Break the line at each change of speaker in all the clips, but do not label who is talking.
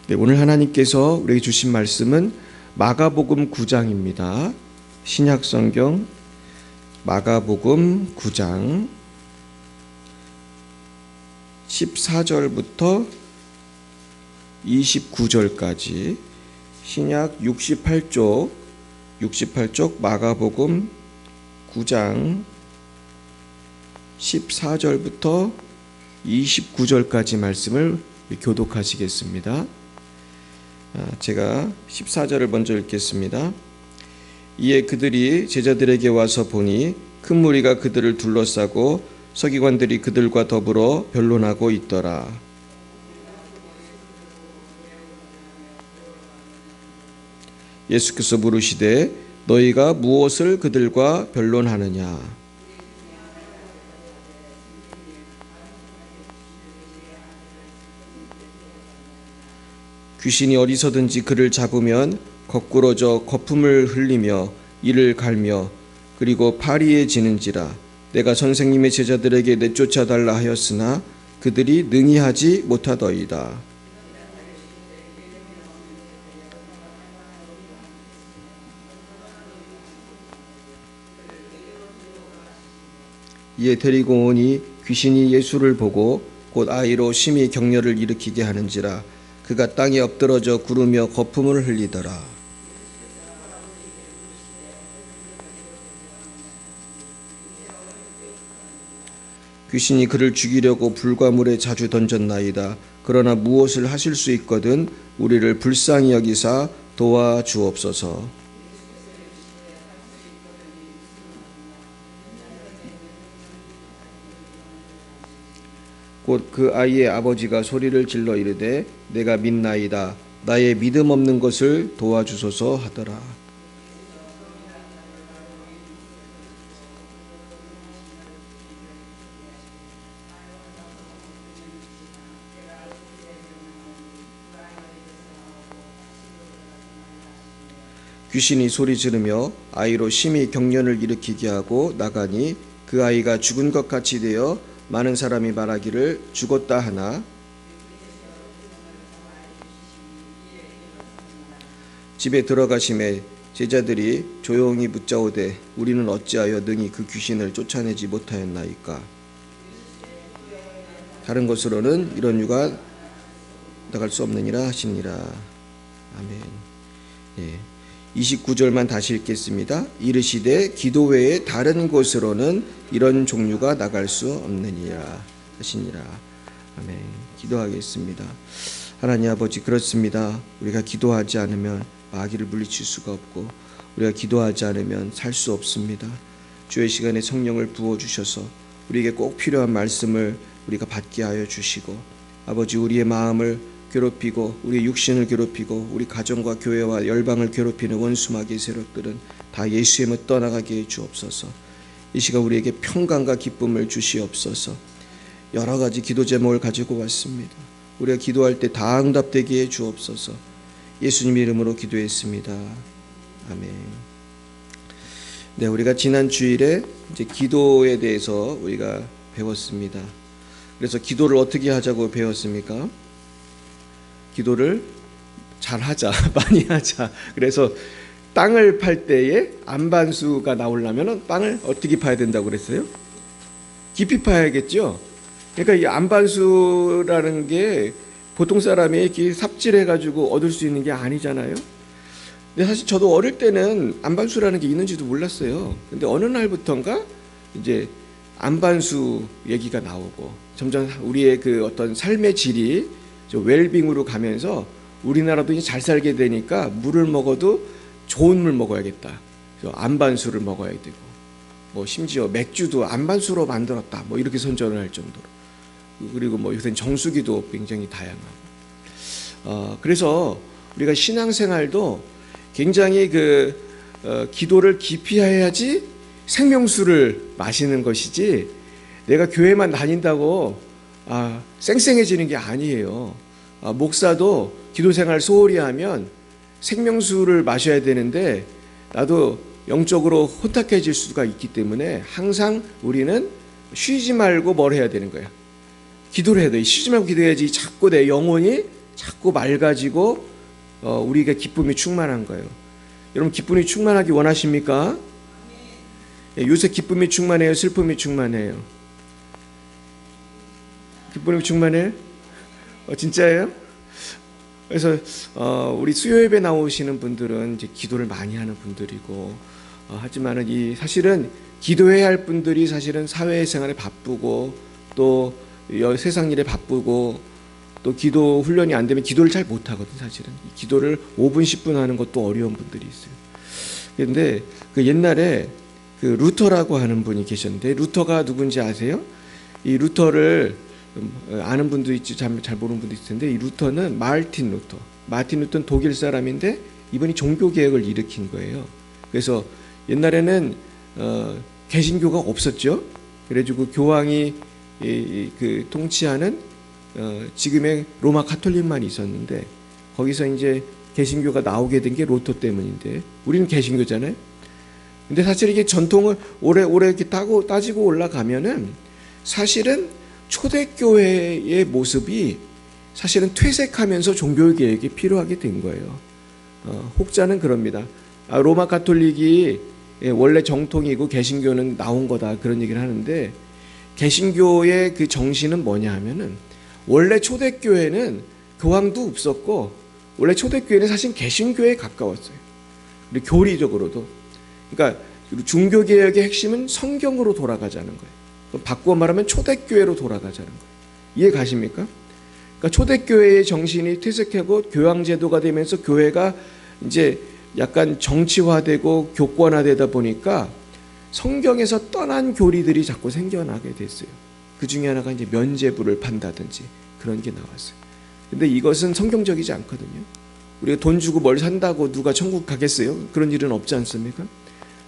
네, 오늘 하나님께서 우리에게 주신 말씀은 마가복음 9장입니다. 신약성경 마가복음 9장 14절부터 29절까지 신약 68쪽 마가복음 9장 14절부터 29절까지 말씀을 교독하시겠습니다. 제가 14절을 먼저 읽겠습니다. 이에 그들이 제자들에게 와서 보니 큰 무리가 그들을 둘러싸고 서기관들이 그들과 더불어 변론하고 있더라. 예수께서 물으시되 너희가 무엇을 그들과 변론하느냐? 귀신이 어디서든지 그를 잡으면 거꾸러져 거품을 흘리며 이를 갈며 그리고 파리에 지는지라. 내가 선생님의 제자들에게 내쫓아 달라 하였으나 그들이 능히 하지 못하더이다. 이에 데리고 오니 귀신이 예수를 보고 곧 아이로 심히 격려를 일으키게 하는지라. 그가 땅에 엎드러져 구르며 거품을 흘리더라. 귀신이 그를 죽이려고 불과 물에 자주 던졌나이다. 그러나 무엇을 하실 수 있거든 우리를 불쌍히 여기사 도와주옵소서. 곧 그 아이의 아버지가 소리를 질러 이르되 내가 믿나이다. 나의 믿음 없는 것을 도와주소서 하더라. 귀신이 소리 지르며 아이로 심히 경련을 일으키게 하고 나가니 그 아이가 죽은 것 같이 되어 많은 사람이 말하기를 죽었다 하나 집에 들어가심에 제자들이 조용히 묻자오되 우리는 어찌하여 능히 그 귀신을 쫓아내지 못하였나이까. 다른 것으로는 이런 유가 나갈 수 없느니라 하시니라. 아멘. 예. 29절만 다시 읽겠습니다. 이르시되 기도 외에 다른 곳으로는 이런 종류가 나갈 수 없느니라 하시니라. 아멘. 기도하겠습니다. 하나님 아버지, 그렇습니다. 우리가 기도하지 않으면 마귀를 물리칠 수가 없고 우리가 기도하지 않으면 살 수 없습니다. 주의 시간에 성령을 부어주셔서 우리에게 꼭 필요한 말씀을 우리가 받게 하여 주시고 아버지, 우리의 마음을 괴롭히고 우리 육신을 괴롭히고 우리 가정과 교회와 열방을 괴롭히는 원수 마귀의 세력들은 다 예수의 이름으로 떠나가게 해 주옵소서. 이 시간 우리에게 평강과 기쁨을 주시옵소서. 여러 가지 기도 제목을 가지고 왔습니다. 우리가 기도할 때 다 응답되게 해 주옵소서. 예수님 이름으로 기도했습니다. 아멘. 네, 우리가 지난 주일에 이제 기도에 대해서 우리가 배웠습니다. 그래서 기도를 어떻게 하자고 배웠습니까? 기도를 잘 하자, 많이 하자. 그래서 땅을 팔 때에 안반수가 나오려면 땅을 어떻게 파야 된다고 그랬어요? 깊이 파야겠죠. 그러니까 이 안반수라는 게 보통 사람이 이렇게 삽질해가지고 얻을 수 있는 게 아니잖아요. 근데 사실 저도 어릴 때는 안반수라는 게 있는지도 몰랐어요. 근데 어느 날부턴가 이제 안반수 얘기가 나오고 점점 우리의 그 어떤 삶의 질이 웰빙으로 가면서 우리나라도 이제 잘 살게 되니까 물을 먹어도 좋은 물 먹어야겠다. 그래서 안반수를 먹어야 되고 뭐 심지어 맥주도 안반수로 만들었다. 뭐 이렇게 선전을 할 정도로. 그리고 뭐 요새는 정수기도 굉장히 다양하고. 그래서 우리가 신앙생활도 굉장히 기도를 깊이 해야지 생명수를 마시는 것이지 내가 교회만 다닌다고 쌩쌩해지는 게 아니에요. 목사도 기도생활 소홀히 하면 생명수를 마셔야 되는데 나도 영적으로 혼탁해질 수가 있기 때문에 항상 우리는 쉬지 말고 뭘 해야 되는 거야. 기도를 해야 돼. 쉬지 말고 기도해야지 자꾸 내 영혼이 자꾸 맑아지고 우리가 기쁨이 충만한 거예요. 여러분 기쁨이 충만하기 원하십니까? 요새 기쁨이 충만해요? 슬픔이 충만해요? 기쁨이 충만해요? 진짜예요? 그래서 우리 수요예배 나오시는 분들은 이제 기도를 많이 하는 분들이고 하지만은 사실은 기도해야 할 분들이 사실은 사회생활에 바쁘고 또 세상 일에 바쁘고 또 기도 훈련이 안 되면 기도를 잘 못하거든. 사실은 기도를 5분 10분 하는 것도 어려운 분들이 있어요. 그런데 그 옛날에 그 루터라고 하는 분이 계셨는데, 루터가 누군지 아세요? 이 루터를 아는 분도 있지 잘 모르는 분도 있을 텐데, 이 루터는 마르틴 루터는 독일 사람인데 이분이 종교 개혁을 일으킨 거예요. 그래서 옛날에는 개신교가 없었죠. 그래가지고 교황이 그 통치하는 지금의 로마 가톨릭만 있었는데, 거기서 이제 개신교가 나오게 된 게 루터 때문인데, 우리는 개신교잖아요. 근데 사실 이게 전통을 오래 이렇게 따지고 올라가면은 사실은 초대교회의 모습이 사실은 퇴색하면서 종교개혁이 필요하게 된 거예요. 혹자는 그럽니다. 로마 가톨릭이 원래 정통이고 개신교는 나온 거다, 그런 얘기를 하는데, 개신교의 그 정신은 뭐냐 하면은, 원래 초대교회는 교황도 없었고, 원래 초대교회는 사실 개신교에 가까웠어요. 그리고 교리적으로도. 그러니까 중교개혁의 핵심은 성경으로 돌아가자는 거예요. 바꾸어 말하면 초대교회로 돌아가자는 거예요. 이해 가십니까? 그러니까 초대교회의 정신이 퇴색하고 교황제도가 되면서 교회가 이제 약간 정치화되고 교권화되다 보니까 성경에서 떠난 교리들이 자꾸 생겨나게 됐어요. 그 중에 하나가 이제 면죄부를 판다든지 그런 게 나왔어요. 근데 이것은 성경적이지 않거든요. 우리가 돈 주고 뭘 산다고 누가 천국 가겠어요? 그런 일은 없지 않습니까?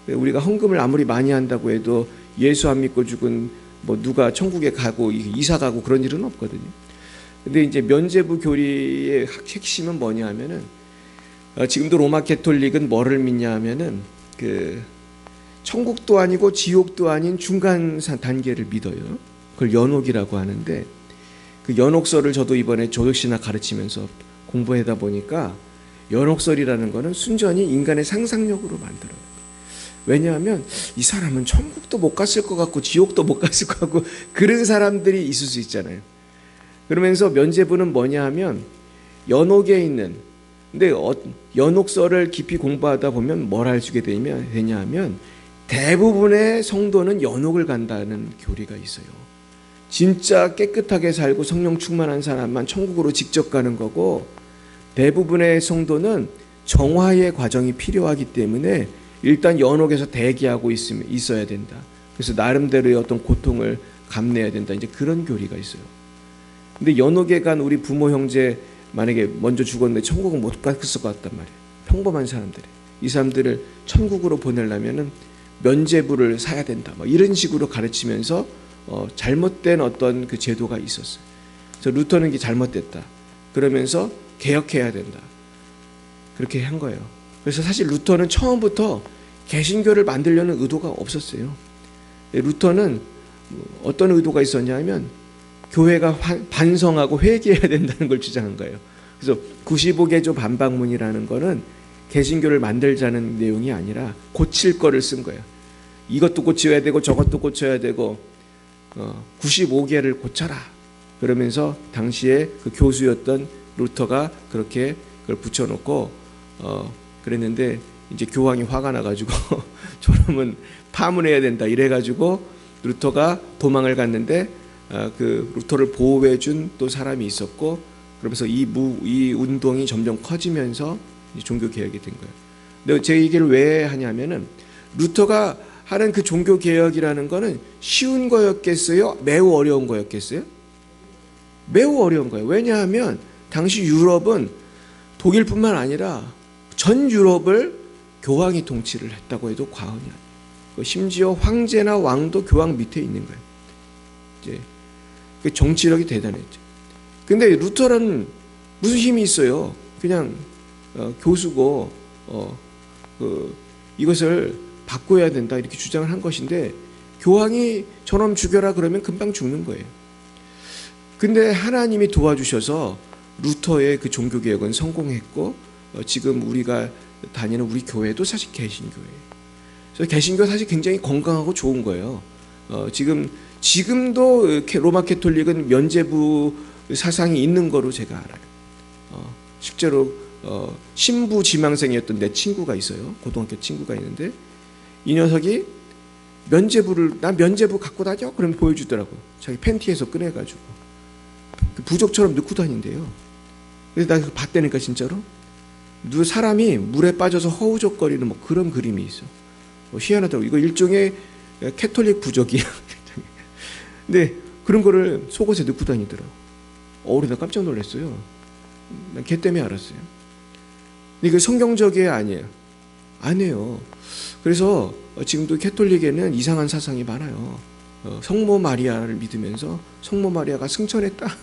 우리가 헌금을 아무리 많이 한다고 해도 예수 안 믿고 죽은 뭐 누가 천국에 가고 이사 가고 그런 일은 없거든요. 근데 이제 면죄부 교리의 핵심은 뭐냐 하면은, 지금도 로마 가톨릭은 뭐를 믿냐 하면은 그 천국도 아니고 지옥도 아닌 중간 단계를 믿어요. 그걸 연옥이라고 하는데, 그 연옥설을 저도 이번에 조덕신학 가르치면서 공부하다 보니까 연옥설이라는 거는 순전히 인간의 상상력으로 만들어요. 왜냐하면 이 사람은 천국도 못 갔을 것 같고 지옥도 못 갔을 것 같고 그런 사람들이 있을 수 있잖아요. 그러면서 면죄부는 뭐냐 하면 연옥에 있는, 근데 연옥설을 깊이 공부하다 보면 뭘 알 수 있게 되냐 하면 대부분의 성도는 연옥을 간다는 교리가 있어요. 진짜 깨끗하게 살고 성령 충만한 사람만 천국으로 직접 가는 거고, 대부분의 성도는 정화의 과정이 필요하기 때문에 일단 연옥에서 대기하고 있어야 된다. 그래서 나름대로의 어떤 고통을 감내해야 된다. 이제 그런 교리가 있어요. 근데 연옥에 간 우리 부모 형제 만약에 먼저 죽었는데 천국은 못 갔을 것 같단 말이에요. 평범한 사람들이. 이 사람들을 천국으로 보내려면은 면죄부를 사야 된다. 뭐 이런 식으로 가르치면서 잘못된 어떤 그 제도가 있었어요. 그래서 루터는 이게 잘못됐다. 그러면서 개혁해야 된다. 그렇게 한 거예요. 그래서 사실 루터는 처음부터 개신교를 만들려는 의도가 없었어요. 루터는 어떤 의도가 있었냐면 교회가 반성하고 회개해야 된다는 걸 주장한 거예요. 그래서 95개조 반박문이라는 거는 개신교를 만들자는 내용이 아니라 고칠 거를 쓴 거예요. 이것도 고쳐야 되고 저것도 고쳐야 되고 95개를 고쳐라. 그러면서 당시에 그 교수였던 루터가 그렇게 그걸 붙여놓고 그랬는데, 이제 교황이 화가 나가지고 저놈은 파문해야 된다 이래가지고 루터가 도망을 갔는데, 그 루터를 보호해준 또 사람이 있었고, 그러면서 이 운동이 점점 커지면서 종교 개혁이 된 거예요. 근데 제 얘기를 왜 하냐면은, 루터가 하는 그 종교 개혁이라는 거는 쉬운 거였겠어요? 매우 어려운 거였겠어요? 매우 어려운 거예요. 왜냐하면 당시 유럽은 독일뿐만 아니라 전 유럽을 교황이 통치를 했다고 해도 과언이 아니에요. 심지어 황제나 왕도 교황 밑에 있는 거예요. 이제 그 정치력이 대단했죠. 근데 루터는 무슨 힘이 있어요? 그냥 교수고 이것을 바꿔야 된다 이렇게 주장을 한 것인데, 교황이 저놈 죽여라 그러면 금방 죽는 거예요. 근데 하나님이 도와주셔서 루터의 그 종교개혁은 성공했고 지금 우리가 다니는 우리 교회도 사실 개신교예요. 그래서 개신교 사실 굉장히 건강하고 좋은 거예요. 지금도 로마 캐톨릭은 면죄부 사상이 있는 거로 제가 알아요. 실제로 신부 지망생이었던 내 친구가 있어요. 고등학교 친구가 있는데 이 녀석이 나 면죄부 갖고 다녀? 그러면 보여주더라고. 자기 팬티에서 꺼내가지고 부적처럼 넣고 다닌대요. 그래서 나 그거 봤다니까 진짜로. 사람이 물에 빠져서 허우적거리는 뭐 그런 그림이 있어. 희한하더라고. 이거 일종의 캐톨릭 부적이야. 근데 그런 거를 속옷에 넣고 다니더라고. 그래서 나 깜짝 놀랐어요. 난 걔 때문에 알았어요. 근데 이거 성경적이 아니에요. 아니에요. 그래서 지금도 캐톨릭에는 이상한 사상이 많아요. 성모 마리아를 믿으면서 성모 마리아가 승천했다,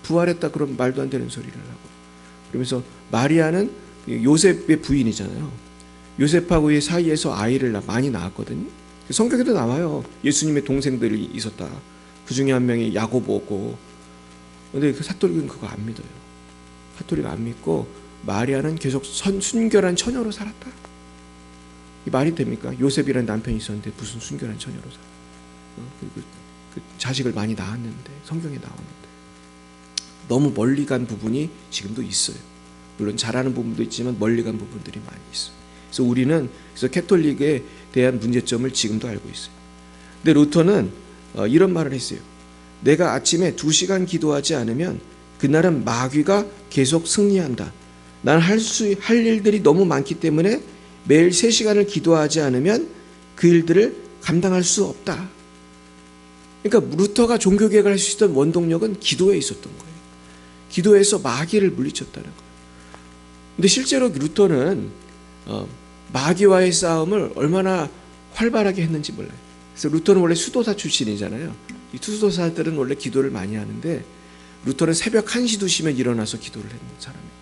부활했다 그런 말도 안 되는 소리를 하고. 그러면서 마리아는 요셉의 부인이잖아요. 요셉하고의 사이에서 아이를 많이 낳았거든요. 성경에도 나와요. 예수님의 동생들이 있었다. 그 중에 한 명이 야고보고. 근데 그 사톨릭은 그거 안 믿어요. 사톨릭 안 믿고 마리아는 계속 순결한 처녀로 살았다. 이 말이 됩니까? 요셉이라는 남편이 있었는데 무슨 순결한 처녀로 살아? 그 자식을 많이 낳았는데, 성경에 나왔는데. 너무 멀리 간 부분이 지금도 있어요. 물론 잘하는 부분도 있지만 멀리 간 부분들이 많이 있어요. 그래서 우리는 캐톨릭에 대한 문제점을 지금도 알고 있어요. 근데 루터는 이런 말을 했어요. 내가 아침에 2시간 기도하지 않으면 그날은 마귀가 계속 승리한다. 난 할 일들이 너무 많기 때문에 매일 3시간을 기도하지 않으면 그 일들을 감당할 수 없다. 그러니까 루터가 종교개혁을 할 수 있었던 원동력은 기도에 있었던 거예요. 기도에서 마귀를 물리쳤다는 거예요. 근데 실제로 루터는 마귀와의 싸움을 얼마나 활발하게 했는지 몰라요. 그래서 루터는 원래 수도사 출신이잖아요. 이 수도사들은 원래 기도를 많이 하는데 루터는 새벽 1시, 2시면 일어나서 기도를 했는 사람이에요.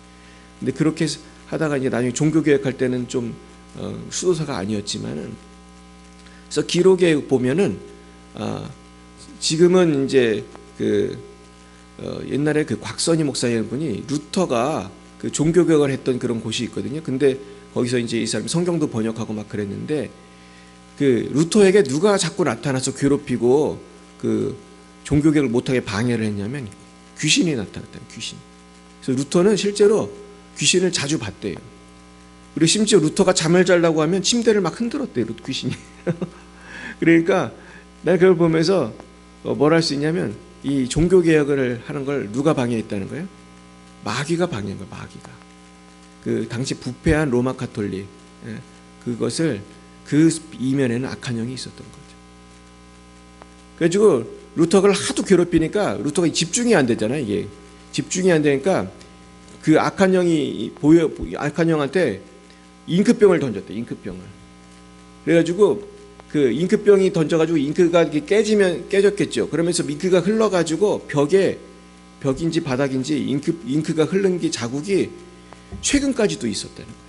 근데 그렇게 하다가 이제 나중에 종교개혁할 때는 좀 수도사가 아니었지만은, 그래서 기록에 보면은 지금은 이제 옛날에 그 곽선희 목사님 분이 루터가 그 종교개혁을 했던 그런 곳이 있거든요. 근데 거기서 이제 이 사람이 성경도 번역하고 막 그랬는데, 그 루터에게 누가 자꾸 나타나서 괴롭히고 그 종교개혁을 못하게 방해를 했냐면 귀신이 나타났다. 귀신. 그래서 루터는 실제로 귀신을 자주 봤대요. 그리고 심지어 루터가 잠을 자려고 하면 침대를 막 흔들었대요. 귀신이. 그러니까 내가 그걸 보면서 뭘 할 수 있냐면, 이 종교개혁을 하는 걸 누가 방해했다는 거예요? 마귀가 방해한 거예요. 마귀가. 그 당시 부패한 로마 가톨릭, 그것을 그 이면에는 악한 영이 있었던 거죠. 그래가지고 루터를 하도 괴롭히니까 루터가 집중이 안 되잖아요. 이게 집중이 안 되니까 그 악한 영이 악한 영한테 잉크병을 던졌대. 잉크병을. 그래가지고 그 잉크병이 던져가지고 잉크가 깨졌겠죠. 그러면서 잉크가 흘러가지고 벽인지 바닥인지 잉크가 흐른 게 자국이 최근까지도 있었다는 거예요.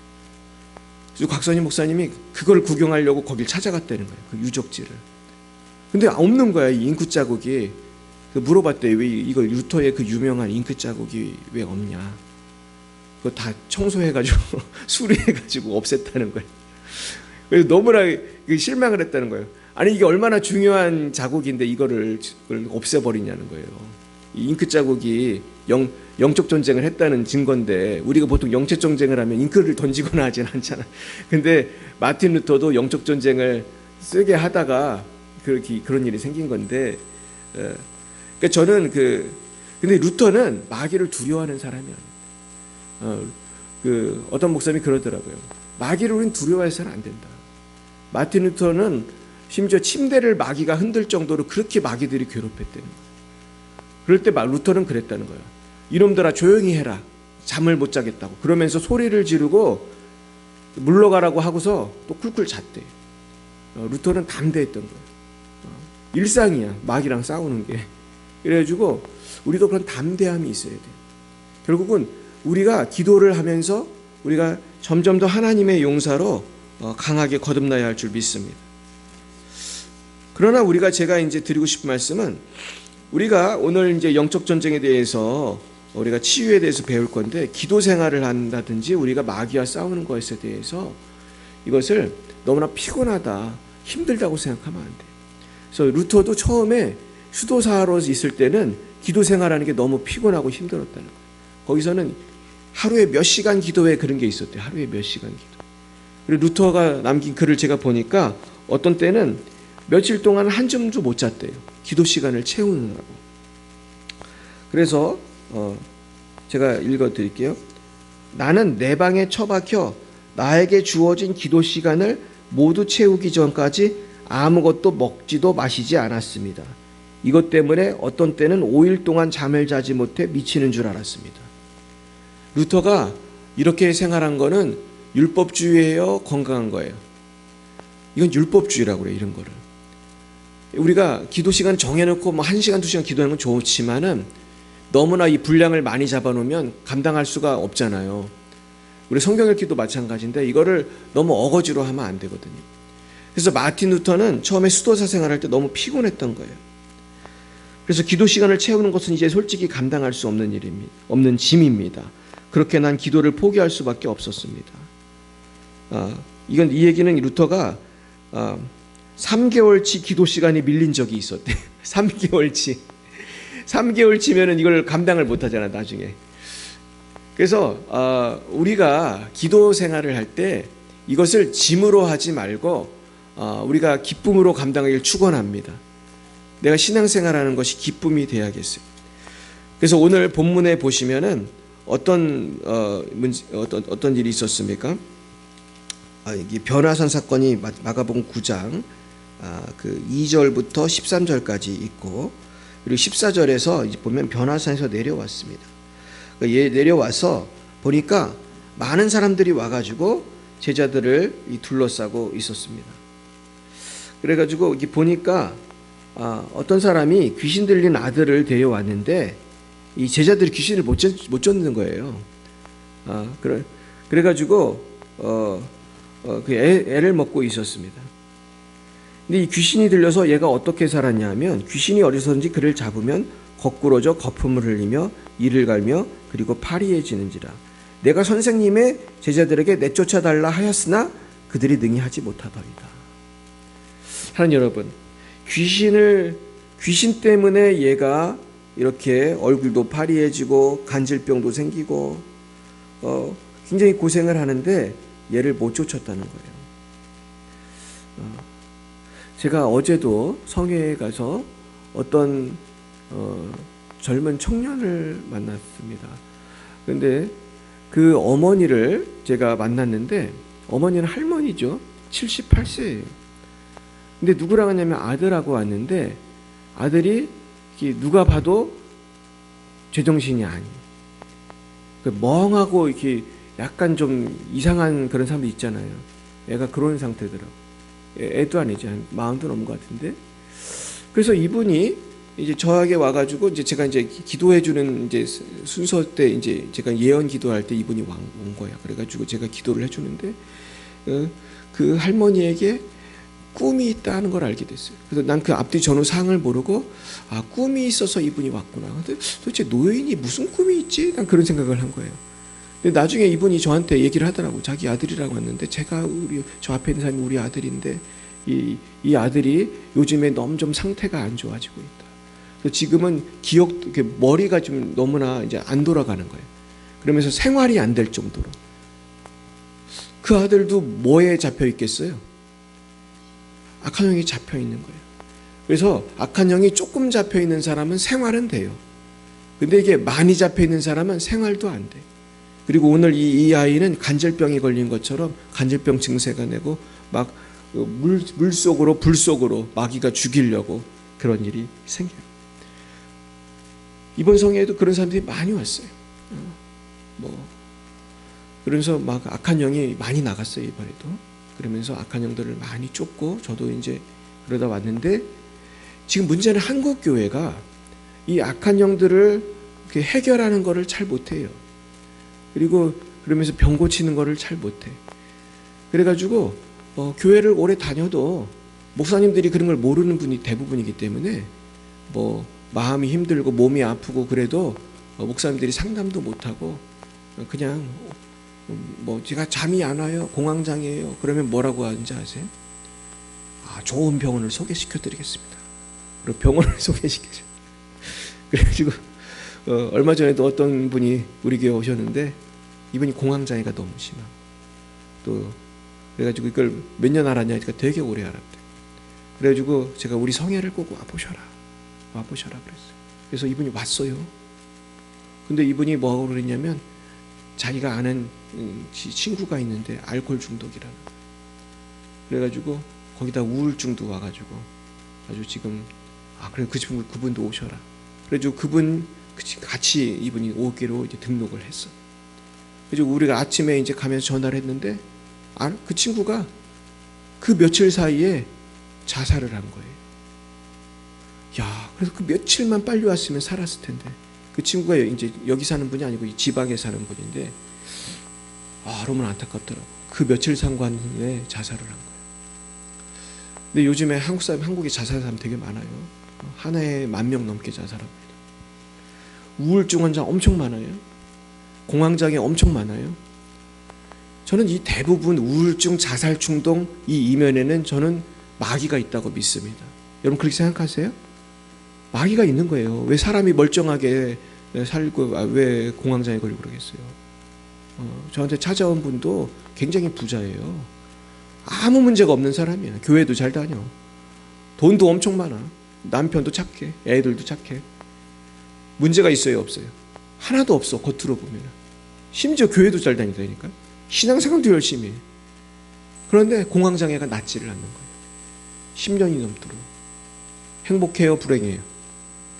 그래서 곽선희 목사님이 그걸 구경하려고 거길 찾아갔다는 거예요. 그 유적지를. 근데 없는 거야, 이 잉크 자국이. 물어봤대. 왜 이거 루터의 그 유명한 잉크 자국이 왜 없냐? 그거 다 청소해가지고 수리해가지고 없앴다는 거예요. 그래서 너무나 실망을 했다는 거예요. 아니 이게 얼마나 중요한 자국인데 이걸 없애버리냐는 거예요. 이 잉크 자국이 영적 전쟁을 했다는 증거인데, 우리가 보통 영적 전쟁을 하면 잉크를 던지거나 하진 않잖아. 근데 마틴 루터도 영적 전쟁을 쓰게 하다가 그런 일이 생긴 건데, 그러니까 저는 근데 루터는 마귀를 두려워하는 사람이 아니에요. 어떤 목사님이 그러더라고요. 마귀를 우린 두려워해서는 안 된다. 마틴 루터는 심지어 침대를 마귀가 흔들 정도로 그렇게 마귀들이 괴롭혔다는 거예요. 그럴 때 루터는 그랬다는 거예요. 이놈들아 조용히 해라. 잠을 못 자겠다고. 그러면서 소리를 지르고 물러가라고 하고서 또 쿨쿨 잤대. 루터는 담대했던 거예요. 일상이야. 마귀랑 싸우는 게. 그래가지고 우리도 그런 담대함이 있어야 돼. 결국은 우리가 기도를 하면서 우리가 점점 더 하나님의 용사로 강하게 거듭나야 할 줄 믿습니다. 그러나 제가 이제 드리고 싶은 말씀은, 우리가 오늘 이제 영적 전쟁에 대해서 우리가 치유에 대해서 배울 건데, 기도 생활을 한다든지 우리가 마귀와 싸우는 것에 대해서 이것을 너무나 피곤하다, 힘들다고 생각하면 안 돼. 그래서 루터도 처음에 수도사로 있을 때는 기도 생활하는 게 너무 피곤하고 힘들었다는 거예요. 거기서는 하루에 몇 시간 기도에 그런 게 있었대요. 하루에 몇 시간 기도. 그리고 루터가 남긴 글을 제가 보니까 어떤 때는 며칠 동안 한숨도 못 잤대요. 기도 시간을 채우느라고. 그래서 제가 읽어드릴게요. 나는 내 방에 처박혀 나에게 주어진 기도 시간을 모두 채우기 전까지 아무것도 먹지도 마시지 않았습니다. 이것 때문에 어떤 때는 5일 동안 잠을 자지 못해 미치는 줄 알았습니다. 루터가 이렇게 생활한 거는 율법주의예요, 건강한 거예요? 이건 율법주의라고 그래요, 이런 거를. 우리가 기도 시간 정해놓고 뭐 1시간, 2시간 기도하는 건 좋지만은 너무나 이 분량을 많이 잡아놓으면 감당할 수가 없잖아요. 우리 성경 읽기도 마찬가지인데 이거를 너무 어거지로 하면 안 되거든요. 그래서 마틴 루터는 처음에 수도사 생활할 때 너무 피곤했던 거예요. 그래서 기도 시간을 채우는 것은 이제 솔직히 감당할 수 없는 일입니다. 없는 짐입니다. 그렇게 난 기도를 포기할 수밖에 없었습니다. 이 얘기는 루터가 3개월치 기도 시간이 밀린 적이 있었대. 3개월치면은 이걸 감당을 못 하잖아, 나중에. 그래서 우리가 기도 생활을 할 때 이것을 짐으로 하지 말고 우리가 기쁨으로 감당하기를 축원합니다. 내가 신앙생활하는 것이 기쁨이 돼야겠어요. 그래서 오늘 본문에 보시면은 어떤 일이 있었습니까? 이 변화산 사건이 마가복음 9장 그 2절부터 13절까지 있고, 그리고 14절에서 이제 보면 변화산에서 내려왔습니다. 내려와서 보니까 많은 사람들이 와가지고 제자들을 둘러싸고 있었습니다. 그래가지고 보니까 어떤 사람이 귀신 들린 아들을 데려왔는데 이 제자들이 귀신을 못 쫓는 거예요. 그래가지고 그 애를 먹고 있었습니다. 근데 이 귀신이 들려서 얘가 어떻게 살았냐면, 귀신이 어디서든지 그를 잡으면 거꾸러져 거품을 흘리며 이를 갈며 그리고 파리해지는지라. 내가 선생님의 제자들에게 내쫓아달라 하였으나 그들이 능히 하지 못하더이다. 하나님 여러분, 귀신 때문에 얘가 이렇게 얼굴도 파리해지고 간질병도 생기고 굉장히 고생을 하는데 얘를 못 쫓았다는 거예요. 제가 어제도 성회에 가서 어떤 젊은 청년을 만났습니다. 그런데 그 어머니를 제가 만났는데, 어머니는 할머니죠. 78세예요. 근데 누구랑 왔냐면 아들하고 왔는데, 아들이 누가 봐도 제정신이 아니. 멍하고 이렇게 약간 좀 이상한 그런 사람도 있잖아요. 애가 그런 상태더라고. 애도 아니지, 한 40도 넘은 것 같은데. 그래서 이분이 이제 저에게 와가지고 이제 제가 이제 기도해주는 이제 순서 때 이제 제가 예언 기도할 때 이분이 온 거야. 그래가지고 제가 기도를 해주는데 그 할머니에게 꿈이 있다는 걸 알게 됐어요. 그래서 난 그 앞뒤 전후 상을 모르고 꿈이 있어서 이분이 왔구나. 근데 도대체 노인이 무슨 꿈이 있지? 난 그런 생각을 한 거예요. 근데 나중에 이분이 저한테 얘기를 하더라고. 자기 아들이라고 했는데, 제가 저 앞에 있는 사람이 우리 아들인데 이 아들이 요즘에 너무 좀 상태가 안 좋아지고 있다. 그래서 지금은 머리가 좀 너무나 이제 안 돌아가는 거예요. 그러면서 생활이 안 될 정도로. 그 아들도 뭐에 잡혀 있겠어요? 악한 영이 잡혀 있는 거예요. 그래서 악한 영이 조금 잡혀 있는 사람은 생활은 돼요. 근데 이게 많이 잡혀 있는 사람은 생활도 안 돼. 그리고 오늘 이 아이는 간질병이 걸린 것처럼 간질병 증세가 내고 막 물 속으로 불 속으로 마귀가 죽이려고 그런 일이 생겨요. 이번 성회에도 그런 사람들이 많이 왔어요. 그러면서 막 악한 영이 많이 나갔어요, 이번에도. 그러면서 악한 영들을 많이 쫓고 저도 이제 그러다 왔는데, 지금 문제는 한국 교회가 이 악한 영들을 해결하는 거를 잘 못해요. 그리고 그러면서 병 고치는 거를 잘 못해. 그래가지고 교회를 오래 다녀도 목사님들이 그런 걸 모르는 분이 대부분이기 때문에 마음이 힘들고 몸이 아프고 그래도 목사님들이 상담도 못하고 그냥 제가 잠이 안 와요, 공황장애예요, 그러면 뭐라고 하는지 아세요? 좋은 병원을 소개시켜 드리겠습니다. 그리고 병원을 소개시켜줘. 그래가지고 얼마 전에도 어떤 분이 우리 교회 오셨는데 이분이 공황장애가 너무 심하고 또 그래가지고 이걸 몇 년 알았냐 하니까 되게 오래 알았대. 그래가지고 제가 우리 성회를 꼭 와보셔라 그랬어요. 그래서 이분이 왔어요. 근데 이분이 뭐하고 그랬냐면 자기가 아는 친구가 있는데 알코올 중독이라는 거예요. 그래가지고 거기다 우울증도 와가지고 아주 지금 그래 그분도 오셔라. 그래가지고 그분 같이 이분이 오기로 이제 등록을 했어. 그래서 우리가 아침에 이제 가면서 전화를 했는데 그 친구가 그 며칠 사이에 자살을 한 거예요. 그래서 그 며칠만 빨리 왔으면 살았을 텐데. 그 친구가 이제 여기 사는 분이 아니고 이 지방에 사는 분인데 너무 안타깝더라고. 그 며칠 상관에 자살을 한 거예요. 근데 요즘에 한국에 자살한 사람 되게 많아요. 한 해에 10,000명 넘게 자살합니다. 우울증 환자 엄청 많아요. 공황장애 엄청 많아요. 저는 이 대부분 우울증, 자살 충동 이 이면에는 저는 마귀가 있다고 믿습니다. 여러분 그렇게 생각하세요? 마귀가 있는 거예요. 왜 사람이 멀쩡하게 살고 왜 공황장애 걸리고 그러겠어요? 저한테 찾아온 분도 굉장히 부자예요. 아무 문제가 없는 사람이야. 교회도 잘 다녀. 돈도 엄청 많아. 남편도 착해. 애들도 착해. 문제가 있어요, 없어요? 하나도 없어. 겉으로 보면. 심지어 교회도 잘 다니다니까. 신앙생활도 열심히 해. 그런데 공황장애가 낫지를 않는 거예요. 10년이 넘도록. 행복해요, 불행해요?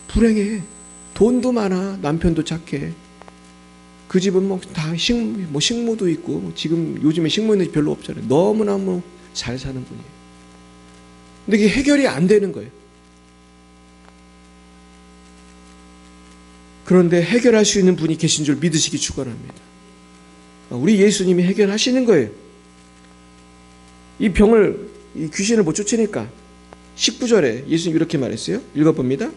불행해. 돈도 많아. 남편도 착해. 그 집은 다 식모도 있고 지금 요즘에 식모는 별로 없잖아요. 너무너무 잘 사는 분이에요. 근데 이게 해결이 안 되는 거예요. 그런데 해결할 수 있는 분이 계신 줄 믿으시기 축원합니다. 우리 예수님이 해결하시는 거예요. 이 귀신을 못 쫓으니까 19절에 예수님 이렇게 말했어요. 읽어봅니다.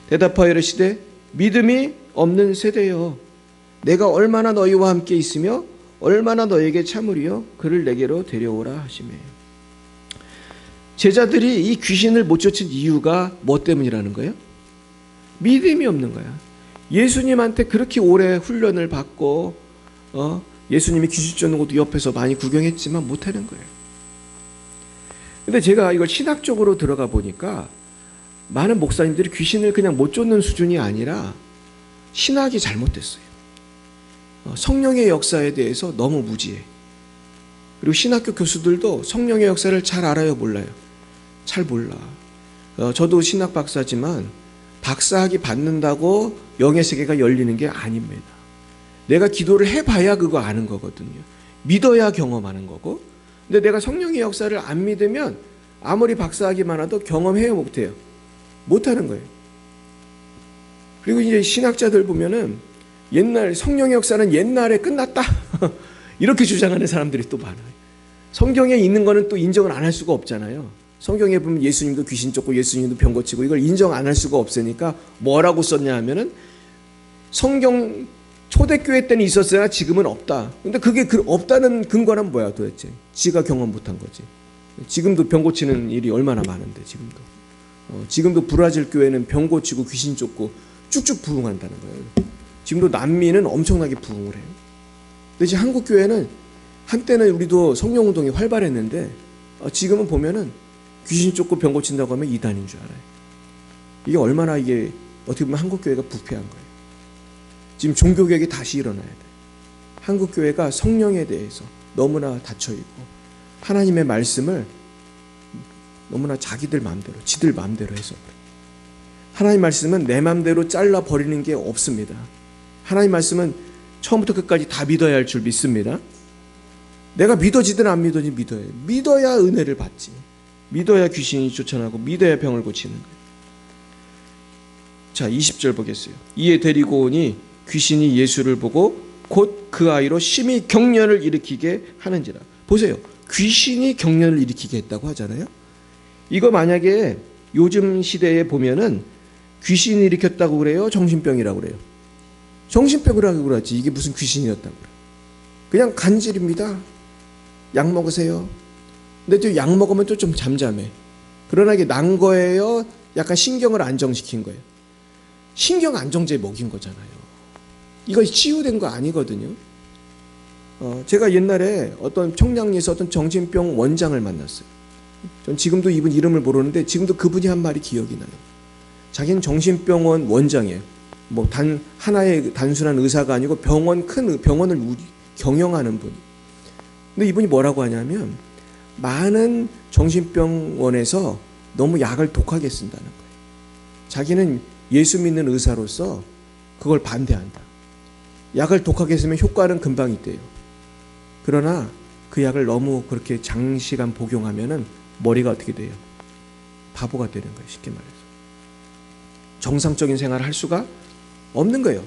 대답하여 이르시되 믿음이 없는 세대여 내가 얼마나 너희와 함께 있으며 얼마나 너희에게 참으리요 그를 내게로 데려오라 하시매. 제자들이 이 귀신을 못 쫓은 이유가 뭐 때문이라는 거예요? 믿음이 없는 거야. 예수님한테 그렇게 오래 훈련을 받고 예수님이 귀신 쫓는 것도 옆에서 많이 구경했지만 못하는 거예요. 근데 제가 이걸 신학적으로 들어가 보니까 많은 목사님들이 귀신을 그냥 못 쫓는 수준이 아니라 신학이 잘못됐어요. 성령의 역사에 대해서 너무 무지해. 그리고 신학교 교수들도 성령의 역사를 잘 알아요, 몰라요? 잘 몰라. 저도 신학 박사지만 박사학위 받는다고 영의 세계가 열리는 게 아닙니다. 내가 기도를 해봐야 그거 아는 거거든요. 믿어야 경험하는 거고. 근데 내가 성령의 역사를 안 믿으면 아무리 박사학위 많아도 경험해야 못해요. 못하는 거예요. 그리고 이제 신학자들 보면은 옛날 성령의 역사는 옛날에 끝났다 이렇게 주장하는 사람들이 또 많아요. 성경에 있는 거는 또 인정을 안 할 수가 없잖아요. 성경에 보면 예수님도 귀신 쫓고 예수님도 병 고치고 이걸 인정 안 할 수가 없으니까 뭐라고 썼냐 하면은 성경 초대교회 때는 있었으나 지금은 없다. 근데 그게 없다는 근거는 뭐야 도대체? 지가 경험 못한 거지. 지금도 병 고치는 일이 얼마나 많은데 지금도 브라질 교회는 병 고치고 귀신 쫓고 쭉쭉 부흥한다는 거예요. 지금도 남미는 엄청나게 부흥을 해요. 근데 이제 한국 교회는 한때는 우리도 성령운동이 활발했는데 지금은 보면은 귀신 쫓고 병 고친다고 하면 이단인 줄 알아요. 이게 얼마나 이게 어떻게 보면 한국 교회가 부패한 거예요. 지금 종교개혁이 다시 일어나야 돼요. 한국 교회가 성령에 대해서 너무나 닫혀 있고 하나님의 말씀을 너무나 자기들 마음대로, 지들 마음대로 해서 하나님 말씀은 내 마음대로 잘라 버리는 게 없습니다. 하나님 말씀은 처음부터 끝까지 다 믿어야 할 줄 믿습니다. 내가 믿어지든 안 믿어지든 믿어야 해요. 믿어야 은혜를 받지. 믿어야 귀신이 쫓아나고 믿어야 병을 고치는 거예요. 자, 20절 보겠어요. 이에 데리고 오니 귀신이 예수를 보고 곧 그 아이로 심히 경련을 일으키게 하는지라. 보세요. 귀신이 경련을 일으키게 했다고 하잖아요. 이거 만약에 요즘 시대에 보면은 귀신이 일으켰다고 그래요? 정신병이라고 그래요? 정신병이라고 그러지. 이게 무슨 귀신이었다고 그래. 그냥 간질입니다. 약 먹으세요. 근데 또 약 먹으면 또 좀 잠잠해. 그러나 이게 난 거예요? 약간 신경을 안정시킨 거예요. 신경 안정제 먹인 거잖아요. 이거 치유된 거 아니거든요. 제가 옛날에 어떤 청량리에서 어떤 정신병 원장을 만났어요. 전 지금도 이분 이름을 모르는데 지금도 그분이 한 말이 기억이 나요. 자기는 정신병원 원장이에요. 뭐 하나의 단순한 의사가 아니고 큰 병원을 경영하는 분. 근데 이분이 뭐라고 하냐면 많은 정신병원에서 너무 약을 독하게 쓴다는 거예요. 자기는 예수 믿는 의사로서 그걸 반대한다. 약을 독하게 쓰면 효과는 금방 있대요. 그러나 그 약을 너무 그렇게 장시간 복용하면은 머리가 어떻게 돼요? 바보가 되는 거예요. 쉽게 말해서. 정상적인 생활을 할 수가 없는 거예요.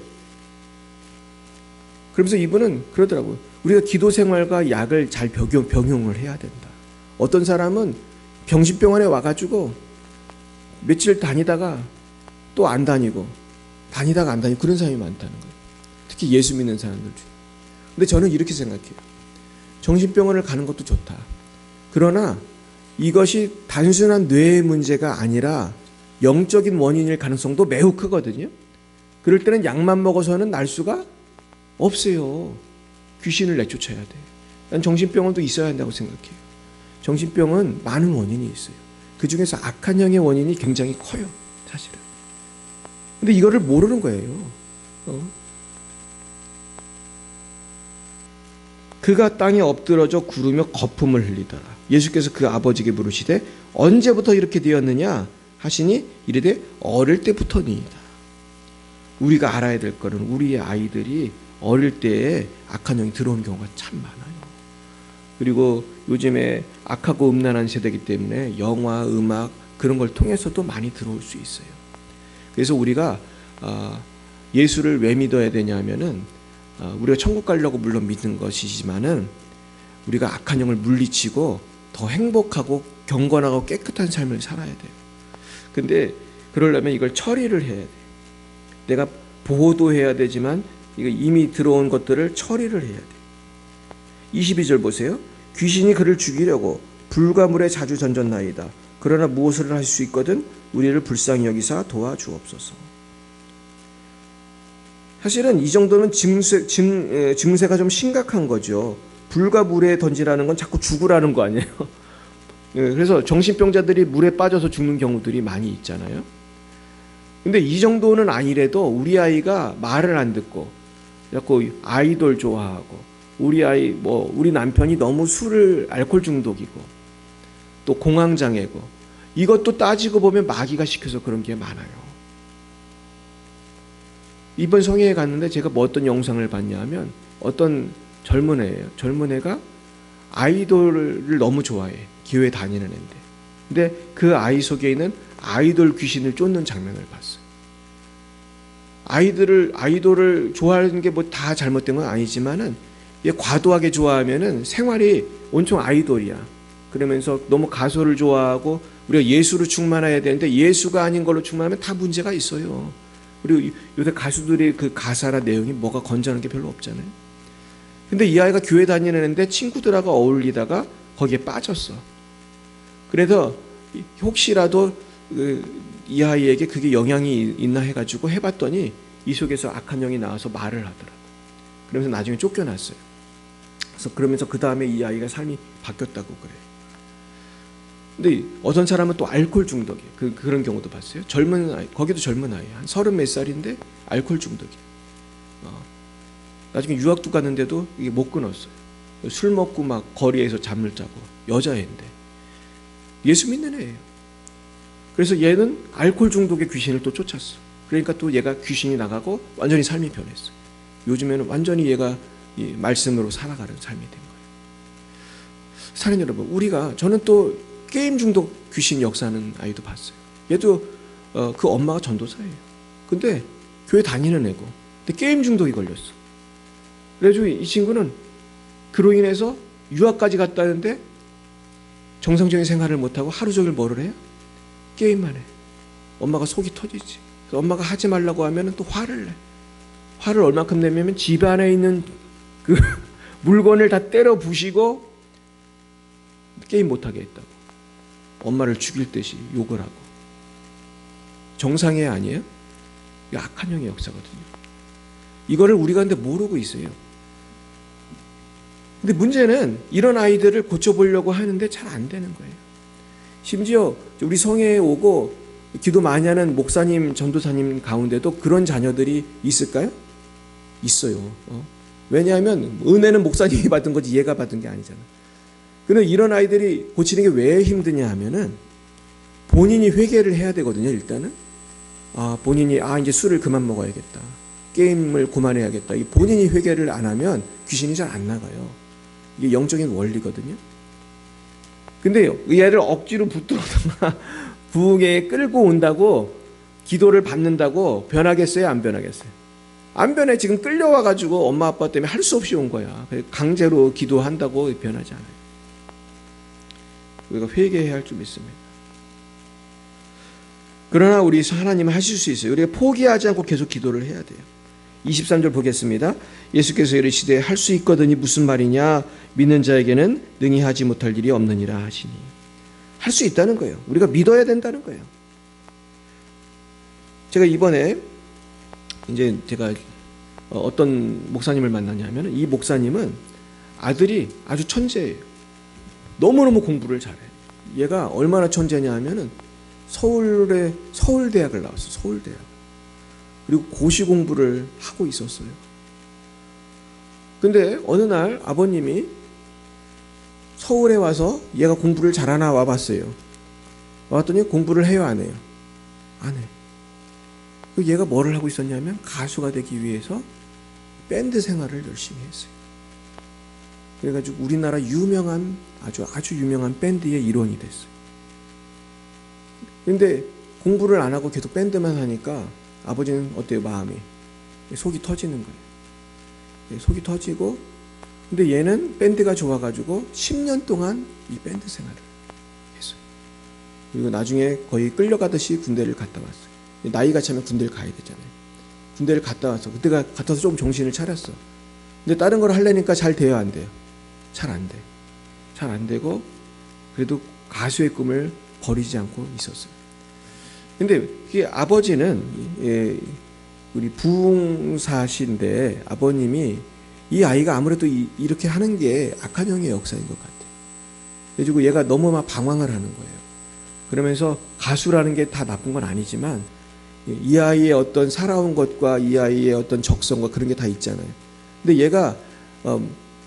그러면서 이분은 그러더라고요. 우리가 기도 생활과 약을 잘 병용을 해야 된다. 어떤 사람은 병신병원에 와가지고 며칠 다니다가 또 안 다니고 다니다가 안 다니고 그런 사람이 많다는 거예요. 특히 예수 믿는 사람들 중에. 근데 저는 이렇게 생각해요. 정신병원을 가는 것도 좋다. 그러나 이것이 단순한 뇌의 문제가 아니라 영적인 원인일 가능성도 매우 크거든요. 그럴 때는 약만 먹어서는 날 수가 없어요. 귀신을 내쫓아야 돼. 난 정신병원도 있어야 한다고 생각해요. 정신병은 많은 원인이 있어요. 그 중에서 악한 영의 원인이 굉장히 커요. 사실은. 근데 이거를 모르는 거예요. 그가 땅에 엎드러져 구르며 거품을 흘리더라. 예수께서 그 아버지에게 물으시되 언제부터 이렇게 되었느냐 하시니 이르되 어릴 때부터니이다. 우리가 알아야 될 거는 우리의 아이들이 어릴 때에 악한 영이 들어오는 경우가 참 많아요. 그리고 요즘에 악하고 음란한 세대이기 때문에 영화, 음악 그런 걸 통해서도 많이 들어올 수 있어요. 그래서 우리가 예수를 왜 믿어야 되냐면은 우리가 천국 가려고 물론 믿는 것이지만은 우리가 악한 영을 물리치고 더 행복하고 경건하고 깨끗한 삶을 살아야 돼요. 근데 그러려면 이걸 처리를 해야 돼요. 내가 보호도 해야 되지만 이거 이미 들어온 것들을 처리를 해야 돼요. 22절 보세요. 귀신이 그를 죽이려고 불과 물에 자주 던졌나이다. 그러나 무엇을 할 수 있거든 우리를 불쌍히 여기사 도와주옵소서. 사실은 이 정도는 증세가 좀 심각한 거죠. 불과 물에 던지라는 건 자꾸 죽으라는 거 아니에요. 그래서 정신병자들이 물에 빠져서 죽는 경우들이 많이 있잖아요. 근데 이 정도는 아니래도 우리 아이가 말을 안 듣고 자꾸 아이돌 좋아하고 우리 남편이 너무 알코올 중독이고 또 공황장애고 이것도 따지고 보면 마귀가 시켜서 그런 게 많아요. 이번 성회에 갔는데 제가 뭐 어떤 영상을 봤냐면 어떤 젊은 애예요. 젊은 애가 아이돌을 너무 좋아해. 교회 다니는 애인데. 근데 그 아이 속에 있는 아이돌 귀신을 쫓는 장면을 봤어요. 아이돌을 좋아하는 게 뭐 다 잘못된 건 아니지만은 과도하게 좋아하면은 생활이 온통 아이돌이야. 그러면서 너무 가수를 좋아하고 우리가 예수로 충만해야 되는데 예수가 아닌 걸로 충만하면 다 문제가 있어요. 그리고 요새 가수들의 그 가사나 내용이 뭐가 건전한 게 별로 없잖아요. 근데 이 아이가 교회 다니는데 친구들하고 어울리다가 거기에 빠졌어. 그래서 혹시라도 이 아이에게 그게 영향이 있나 해가지고 해봤더니 이 속에서 악한 영이 나와서 말을 하더라고. 그러면서 나중에 쫓겨났어요. 그래서 그러면서 그 다음에 이 아이가 삶이 바뀌었다고 그래요. 근데 어떤 사람은 또 알코올 중독이에요. 그런 경우도 봤어요. 젊은 아이, 거기도 젊은 아이, 한 30몇 살인데 알코올 중독이에요. 나중에 유학도 갔는데도 이게 못 끊었어요. 술 먹고 막 거리에서 잠을 자고 여자애인데 예수 믿는 애예요. 그래서 얘는 알코올 중독의 귀신을 또 쫓았어. 그러니까 또 얘가 귀신이 나가고 완전히 삶이 변했어. 요즘에는 완전히 얘가 이 말씀으로 살아가는 삶이 된 거예요. 사랑하는 여러분, 저는 또 게임 중독 귀신 역사하는 아이도 봤어요. 얘도 그 엄마가 전도사예요. 근데 교회 다니는 애고, 근데 게임 중독이 걸렸어. 그래가지고 이 친구는 그로 인해서 유학까지 갔다는데 정상적인 생활을 못하고 하루 종일 뭐를 해요? 게임만 해. 엄마가 속이 터지지. 그래서 엄마가 하지 말라고 하면 또 화를 내. 화를 얼마큼 내면 집 안에 있는 그 물건을 다 때려 부시고 게임 못하게 했다고. 엄마를 죽일 듯이 욕을 하고. 정상애 아니에요? 이게 악한 영의 역사거든요. 이거를 우리가 근데 모르고 있어요. 근데 문제는 이런 아이들을 고쳐보려고 하는데 잘 안 되는 거예요. 심지어 우리 성회에 오고 기도 많이 하는 목사님, 전도사님 가운데도 그런 자녀들이 있을까요? 있어요. 왜냐하면 은혜는 목사님이 받은 거지 얘가 받은 게 아니잖아. 그런데 이런 아이들이 고치는 게 왜 힘드냐 하면은 본인이 회개를 해야 되거든요. 일단은 본인이 이제 술을 그만 먹어야겠다, 게임을 그만해야겠다. 본인이 회개를 안 하면 귀신이 잘 안 나가요. 이게 영적인 원리거든요. 근데 이 애를 억지로 붙들어다가 부흥회에 끌고 온다고 기도를 받는다고 변하겠어요? 안 변하겠어요? 안 변해. 지금 끌려와가지고 엄마 아빠 때문에 할 수 없이 온 거야. 강제로 기도한다고 변하지 않아요. 우리가 회개해야 할 줄 믿습니다. 그러나 우리 하나님은 하실 수 있어요. 우리가 포기하지 않고 계속 기도를 해야 돼요. 23절 보겠습니다. 예수께서 이르시되 할 수 있거든이 무슨 말이냐, 믿는 자에게는 능히 하지 못할 일이 없느니라 하시니. 할 수 있다는 거예요. 우리가 믿어야 된다는 거예요. 제가 이번에 이제 제가 어떤 목사님을 만나냐면 이 목사님은 아들이 아주 천재예요. 너무너무 공부를 잘해. 얘가 얼마나 천재냐 하면은 서울대학을 나왔어. 서울대학. 그리고 고시 공부를 하고 있었어요. 근데 어느 날 아버님이 서울에 와서 얘가 공부를 잘하나 와봤어요. 와봤더니 공부를 해요, 안 해요? 안 해. 얘가 뭐를 하고 있었냐면 가수가 되기 위해서 밴드 생활을 열심히 했어요. 그래가지고 우리나라 유명한 아주 유명한 밴드의 일원이 됐어요. 근데 공부를 안 하고 계속 밴드만 하니까 아버지는 어때요? 마음이 속이 터지는 거예요. 속이 터지고, 근데 얘는 밴드가 좋아가지고 10년 동안 이 밴드 생활을 했어요. 그리고 나중에 거의 끌려가듯이 군대를 갔다 왔어요. 나이가 차면 군대를 가야 되잖아요. 군대를 갔다 와서 그때가 갔다 와서 조금 정신을 차렸어. 근데 다른 걸 하려니까 잘 돼요, 안 돼요? 잘 안 돼. 잘 안 되고 그래도 가수의 꿈을 버리지 않고 있었어요. 근데 이 아버지는 우리 부흥사신데 아버님이 이 아이가 아무래도 이렇게 하는 게 악한 영의 역사인 것 같아요. 그래가지고 얘가 너무 막 방황을 하는 거예요. 그러면서 가수라는 게 다 나쁜 건 아니지만 이 아이의 어떤 살아온 것과 이 아이의 어떤 적성과 그런 게 다 있잖아요. 근데 얘가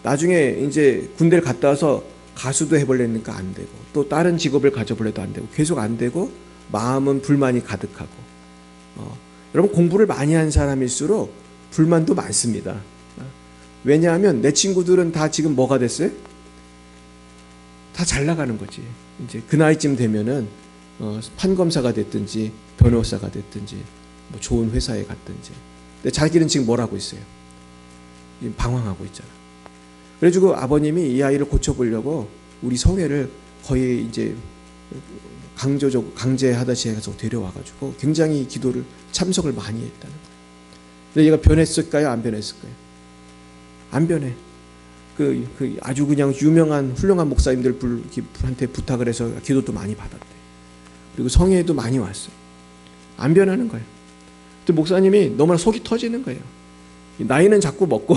나중에 이제 군대를 갔다 와서 가수도 해보려니까 안 되고 또 다른 직업을 가져보려도 안 되고 계속 안 되고 마음은 불만이 가득하고 여러분 공부를 많이 한 사람일수록 불만도 많습니다. 왜냐하면 내 친구들은 다 지금 뭐가 됐어요? 다 잘 나가는 거지. 이제 그 나이쯤 되면은 판검사가 됐든지 변호사가 됐든지 뭐 좋은 회사에 갔든지. 근데 자기는 지금 뭘 하고 있어요? 방황하고 있잖아. 그래가지고 아버님이 이 아이를 고쳐보려고 우리 성회를 거의 이제 강제하다시 해서 데려와가지고 굉장히 기도를 참석을 많이 했다는 거예요. 근데 얘가 변했을까요? 안 변했을까요? 안 변해. 그 아주 그냥 유명한 훌륭한 목사님들한테 부탁을 해서 기도도 많이 받았대. 그리고 성회에도 많이 왔어요. 안 변하는 거예요. 근데 목사님이 너무나 속이 터지는 거예요. 나이는 자꾸 먹고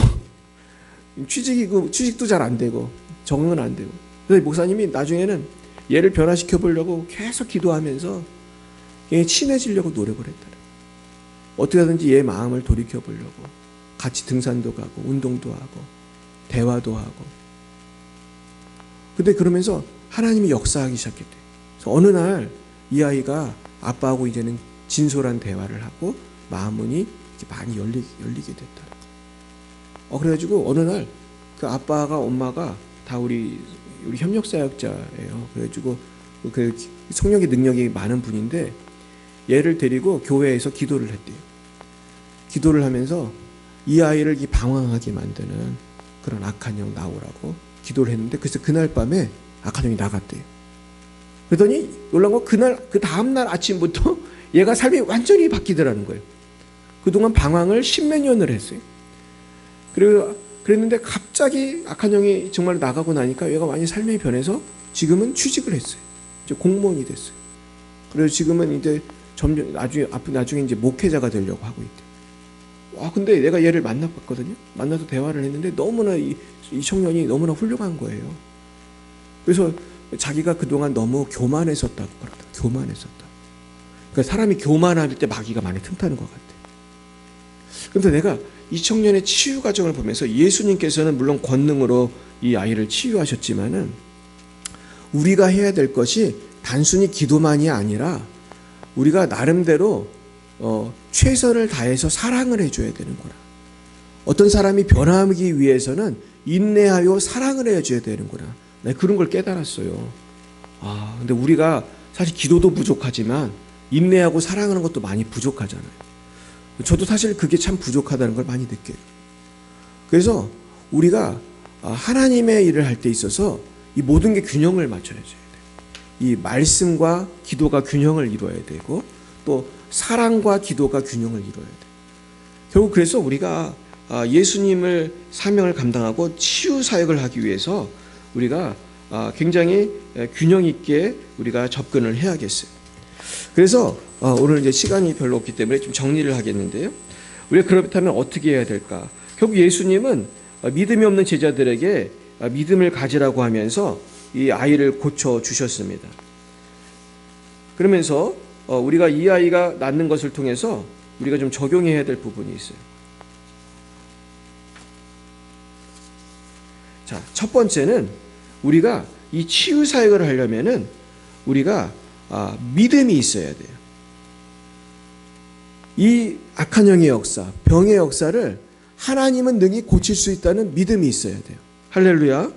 취직도 잘 안 되고 적응은 안 되고. 그래서 목사님이 나중에는 얘를 변화시켜 보려고 계속 기도하면서 얘 친해지려고 노력을 했다는 거예요. 어떻게 하든지 얘 마음을 돌이켜 보려고 같이 등산도 가고 운동도 하고 대화도 하고. 근데 그러면서 하나님이 역사하기 시작했대요. 그래서 어느 날 이 아이가 아빠하고 이제는 진솔한 대화를 하고 마음문이 많이 열리게 됐다. 그래가지고 어느 날 그 아빠가 엄마가 다 우리 협력사역자예요. 그래가지고 그 성령의 능력이 많은 분인데 얘를 데리고 교회에서 기도를 했대요. 기도를 하면서 이 아이를 방황하게 만드는 그런 악한 영 나오라고 기도를 했는데 그래서 그날 밤에 악한 영이 나갔대요. 그러더니 놀란 건 그 다음날 아침부터 얘가 삶이 완전히 바뀌더라는 거예요.
그동안 방황을 10몇 년을 했어요. 그랬는데 갑자기 악한 영이 정말 나가고 나니까 얘가 많이 삶이 변해서 지금은 취직을 했어요. 이제 공무원이 됐어요. 그래서 지금은 이제 점점 나중에 이제 목회자가 되려고 하고 있대. 근데 내가 얘를 만나봤거든요. 만나서 대화를 했는데 너무나 이 청년이 너무나 훌륭한 거예요. 그래서 자기가 그동안 너무 교만했었다고 그러더라고요. 교만했었다. 그러니까 사람이 교만할 때 마귀가 많이 틈타는 것 같아요. 그런데 내가 이 청년의 치유 과정을 보면서 예수님께서는 물론 권능으로 이 아이를 치유하셨지만은 우리가 해야 될 것이 단순히 기도만이 아니라 우리가 나름대로 최선을 다해서 사랑을 해줘야 되는 거라. 어떤 사람이 변화하기 위해서는 인내하여 사랑을 해줘야 되는구나. 네, 그런 걸 깨달았어요. 근데 우리가 사실 기도도 부족하지만 인내하고 사랑하는 것도 많이 부족하잖아요. 저도 사실 그게 참 부족하다는 걸 많이 느껴요. 그래서 우리가 하나님의 일을 할 때 있어서 이 모든 게 균형을 맞춰야 돼요. 이 말씀과 기도가 균형을 이루어야 되고 또 사랑과 기도가 균형을 이루어야 돼요. 결국 그래서 우리가 예수님을 사명을 감당하고 치유 사역을 하기 위해서 우리가 굉장히 균형 있게 우리가 접근을 해야겠어요. 그래서 오늘 이제 시간이 별로 없기 때문에 좀 정리를 하겠는데요. 우리가 그렇다면 어떻게 해야 될까? 결국 예수님은 믿음이 없는 제자들에게 믿음을 가지라고 하면서 이 아이를 고쳐 주셨습니다. 그러면서 우리가 이 아이가 낳는 것을 통해서 우리가 좀 적용해야 될 부분이 있어요. 자, 첫 번째는 우리가 이 치유 사역을 하려면은 우리가 믿음이 있어야 돼요. 이 악한 영의 역사, 병의 역사를 하나님은 능히 고칠 수 있다는 믿음이 있어야 돼요. 할렐루야.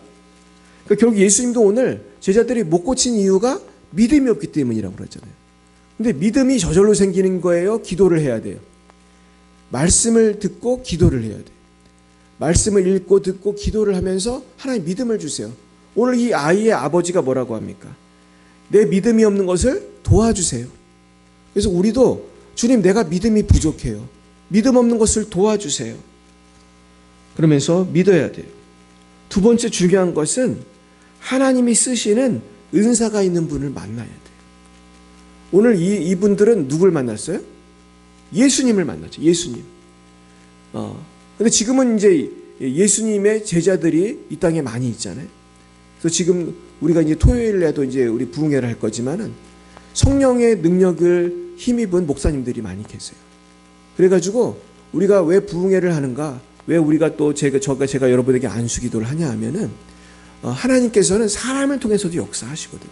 그러니까 결국 예수님도 오늘 제자들이 못 고친 이유가 믿음이 없기 때문이라고 그랬잖아요. 근데 믿음이 저절로 생기는 거예요? 기도를 해야 돼요? 말씀을 듣고 기도를 해야 돼요. 말씀을 읽고 듣고 기도를 하면서 하나님 믿음을 주세요. 오늘 이 아이의 아버지가 뭐라고 합니까? 내 믿음이 없는 것을 도와주세요. 그래서 우리도 주님, 내가 믿음이 부족해요. 믿음 없는 것을 도와주세요. 그러면서 믿어야 돼요. 두 번째 중요한 것은 하나님이 쓰시는 은사가 있는 분을 만나야 돼요. 오늘 이분들은 누굴 만났어요? 예수님을 만났죠. 예수님. 근데 지금은 이제 예수님의 제자들이 이 땅에 많이 있잖아요. 그래서 지금 우리가 이제 토요일에도 이제 우리 부흥회를 할 거지만은 성령의 능력을 힘입은 목사님들이 많이 계세요. 그래가지고 우리가 왜 부흥회를 하는가? 왜 우리가 또 제가 여러분에게 안수기도를 하냐 하면은 하나님께서는 사람을 통해서도 역사하시거든요.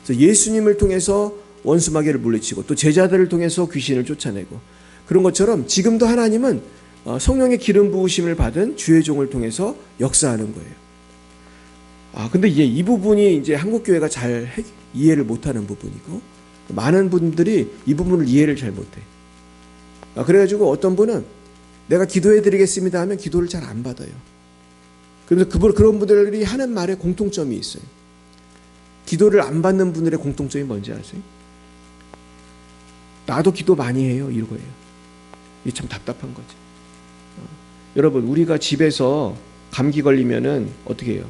그래서 예수님을 통해서 원수마귀를 물리치고 또 제자들을 통해서 귀신을 쫓아내고 그런 것처럼 지금도 하나님은 성령의 기름 부으심을 받은 주의 종을 통해서 역사하는 거예요. 근데 이 부분이 이제 한국교회가 잘 이해를 못하는 부분이고 많은 분들이 이 부분을 이해를 잘 못해. 그래가지고 어떤 분은 내가 기도해드리겠습니다 하면 기도를 잘 안 받아요. 그래서 그런 분들이 하는 말에 공통점이 있어요. 기도를 안 받는 분들의 공통점이 뭔지 아세요? 나도 기도 많이 해요 이거예요. 이게 참 답답한 거지. 여러분, 우리가 집에서 감기 걸리면은 어떻게 해요?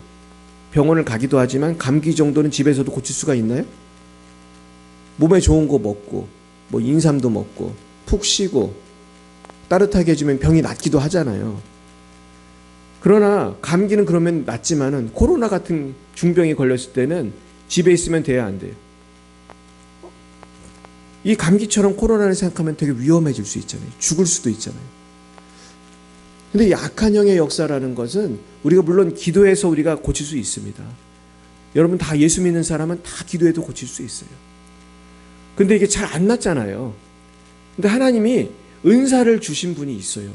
병원을 가기도 하지만 감기 정도는 집에서도 고칠 수가 있나요? 몸에 좋은 거 먹고 뭐 인삼도 먹고 푹 쉬고 따뜻하게 해주면 병이 낫기도 하잖아요. 그러나 감기는 그러면 낫지만은 코로나 같은 중병이 걸렸을 때는 집에 있으면 돼야 안 돼요. 이 감기처럼 코로나를 생각하면 되게 위험해질 수 있잖아요. 죽을 수도 있잖아요. 근데 이 악한 영의 역사라는 것은 우리가 물론 기도해서 우리가 고칠 수 있습니다. 여러분 다 예수 믿는 사람은 다 기도해도 고칠 수 있어요. 근데 이게 잘 안 낫잖아요. 근데 하나님이 은사를 주신 분이 있어요.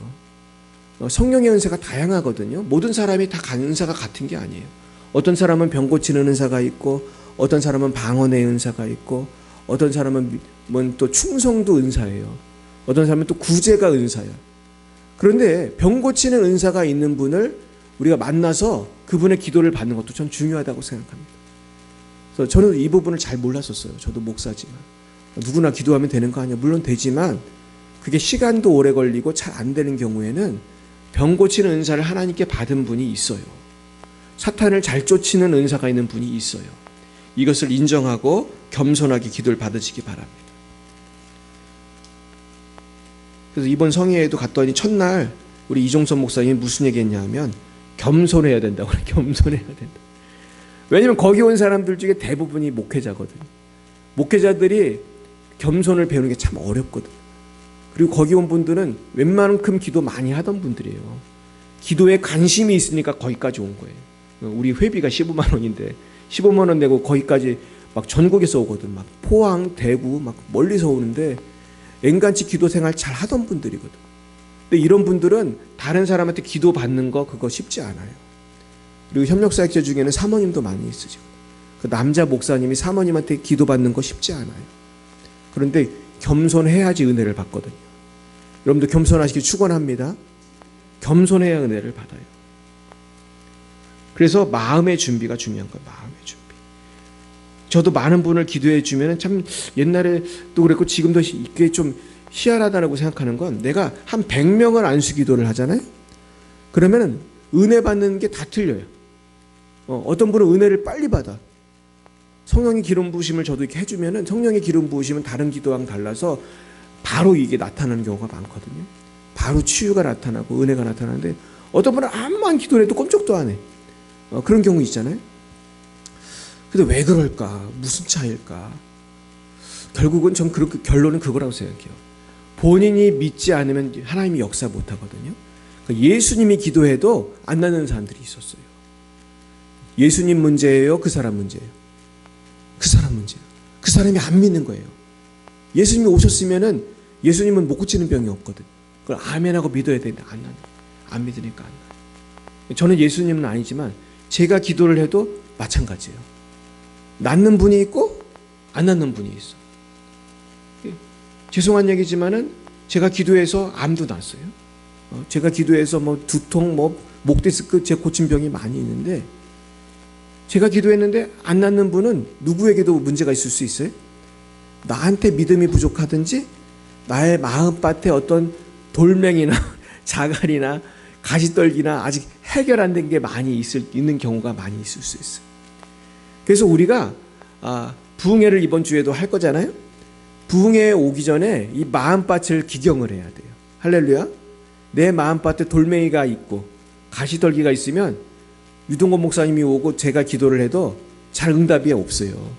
성령의 은사가 다양하거든요. 모든 사람이 다 은사가 같은 게 아니에요. 어떤 사람은 병 고치는 은사가 있고 어떤 사람은 방언의 은사가 있고 어떤 사람은 또 충성도 은사예요. 어떤 사람은 또 구제가 은사예요. 그런데 병 고치는 은사가 있는 분을 우리가 만나서 그분의 기도를 받는 것도 전 중요하다고 생각합니다. 그래서 저는 이 부분을 잘 몰랐었어요. 저도 목사지만. 누구나 기도하면 되는 거 아니야? 물론 되지만 그게 시간도 오래 걸리고 잘 안 되는 경우에는 병 고치는 은사를 하나님께 받은 분이 있어요. 사탄을 잘 쫓는 은사가 있는 분이 있어요. 이것을 인정하고 겸손하게 기도를 받으시기 바랍니다. 그래서 이번 성회에도 갔더니 첫날 우리 이종선 목사님이 무슨 얘기했냐 하면 겸손해야 된다고 그래. 겸손해야 된다. 왜냐면 거기 온 사람들 중에 대부분이 목회자거든요. 목회자들이 겸손을 배우는 게 참 어렵거든. 그리고 거기 온 분들은 웬만큼 기도 많이 하던 분들이에요. 기도에 관심이 있으니까 거기까지 온 거예요. 우리 회비가 15만 원인데 15만 원 내고 거기까지 막 전국에서 오거든. 막 포항, 대구 막 멀리서 오는데 앵간치 기도 생활 잘 하던 분들이거든. 근데 이런 분들은 다른 사람한테 기도 받는 거 그거 쉽지 않아요. 그리고 협력사역자 중에는 사모님도 많이 있으시고 그 남자 목사님이 사모님한테 기도 받는 거 쉽지 않아요. 그런데 겸손해야지 은혜를 받거든요. 여러분도 겸손하시길 축원합니다. 겸손해야 은혜를 받아요. 그래서 마음의 준비가 중요한 거예요. 마음의 준비. 저도 많은 분을 기도해 주면 참 옛날에도 그랬고 지금도 이게 좀 희한하다고 생각하는 건 내가 한 100명을 안수 기도를 하잖아요. 그러면 은혜 받는 게 다 틀려요. 어떤 분은 은혜를 빨리 받아. 성령의 기름 부으심을 저도 이렇게 해주면은 성령의 기름 부으심은 다른 기도랑 달라서 바로 이게 나타나는 경우가 많거든요. 바로 치유가 나타나고 은혜가 나타나는데 어떤 분은 암만 기도를 해도 꼼짝도 안 해. 그런 경우 있잖아요. 근데 왜 그럴까? 무슨 차이일까? 결국은 전 결론은 그거라고 생각해요. 본인이 믿지 않으면 하나님이 역사 못하거든요. 그러니까 예수님이 기도해도 안 낫는 사람들이 있었어요. 예수님 문제예요? 그 사람 문제예요? 그 사람 문제예요. 그 사람이 안 믿는 거예요. 예수님이 오셨으면은 예수님은 못 고치는 병이 없거든. 그걸 아멘하고 믿어야 되는데 안 나요. 안 믿으니까 안 나요. 저는 예수님은 아니지만 제가 기도를 해도 마찬가지예요. 낫는 분이 있고 안 낫는 분이 있어. 죄송한 얘기지만은 제가 기도해서 암도 났어요. 제가 기도해서 뭐 두통, 뭐 목 디스크 제 고친 병이 많이 있는데 제가 기도했는데 안 낫는 분은 누구에게도 문제가 있을 수 있어요. 나한테 믿음이 부족하든지 나의 마음밭에 어떤 돌멩이나 자갈이나 가시떨기나 아직 해결 안 된 게 많이 있는 경우가 많이 있을 수 있어요. 그래서 우리가 부흥회를 이번 주에도 할 거잖아요. 부흥회에 오기 전에 이 마음밭을 기경을 해야 돼요. 할렐루야. 내 마음밭에 돌멩이가 있고 가시떨기가 있으면 유동건 목사님이 오고 제가 기도를 해도 잘 응답이 없어요.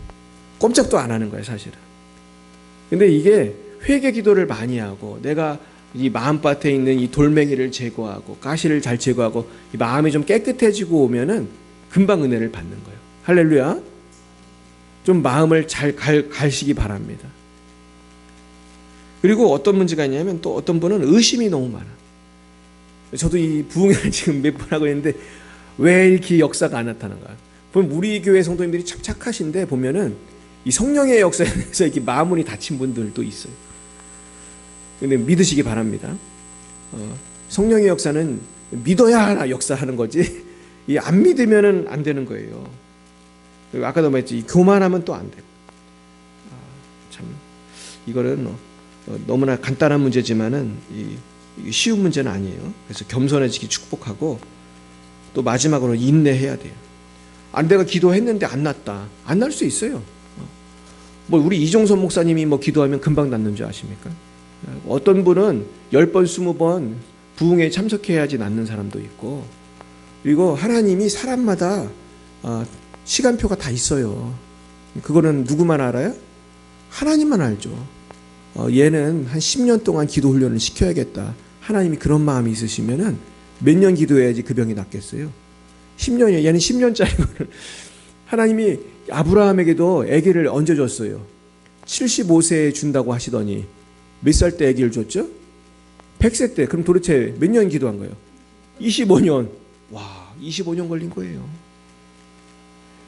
꼼짝도 안 하는 거예요, 사실은. 근데 이게 회개 기도를 많이 하고 내가 이 마음밭에 있는 이 돌멩이를 제거하고 가시를 잘 제거하고 이 마음이 좀 깨끗해지고 오면은 금방 은혜를 받는 거예요. 할렐루야. 좀 마음을 잘 가시기 바랍니다. 그리고 어떤 문제가 있냐면 또 어떤 분은 의심이 너무 많아. 저도 이 부흥회를 지금 몇 번 하고 있는데 왜 이렇게 역사가 안 나타나는가? 보면 우리 교회 성도님들이 참 착하신데 보면은 이 성령의 역사에 대해서 이렇게 마음문이 닫힌 분들도 있어요. 근데 믿으시기 바랍니다. 성령의 역사는 믿어야 하나 역사하는 거지. 이 안 믿으면은 안 되는 거예요. 그리고 아까도 말했지, 교만하면 또 안 되고. 참 이거는 너무나 간단한 문제지만은 이 쉬운 문제는 아니에요. 그래서 겸손해지기 축복하고 또 마지막으로 인내해야 돼요. 내가 기도했는데 안 났다. 안 날 수 있어요. 뭐 우리 이종선 목사님이 뭐 기도하면 금방 낫는 줄 아십니까? 어떤 분은 10번, 20번 부흥회에 참석해야지 낫는 사람도 있고, 그리고 하나님이 사람마다 시간표가 다 있어요. 그거는 누구만 알아요? 하나님만 알죠. 얘는 한 10년 동안 기도 훈련을 시켜야겠다. 하나님이 그런 마음이 있으시면은 몇 년 기도해야지 그 병이 낫겠어요? 10년이에요. 얘는 10년짜리거든. 하나님이 아브라함에게도 아기를 언제 줬어요? 75세에 준다고 하시더니 몇 살 때 아기를 줬죠? 100세 때. 그럼 도대체 몇 년 기도한 거예요? 25년. 와, 25년 걸린 거예요.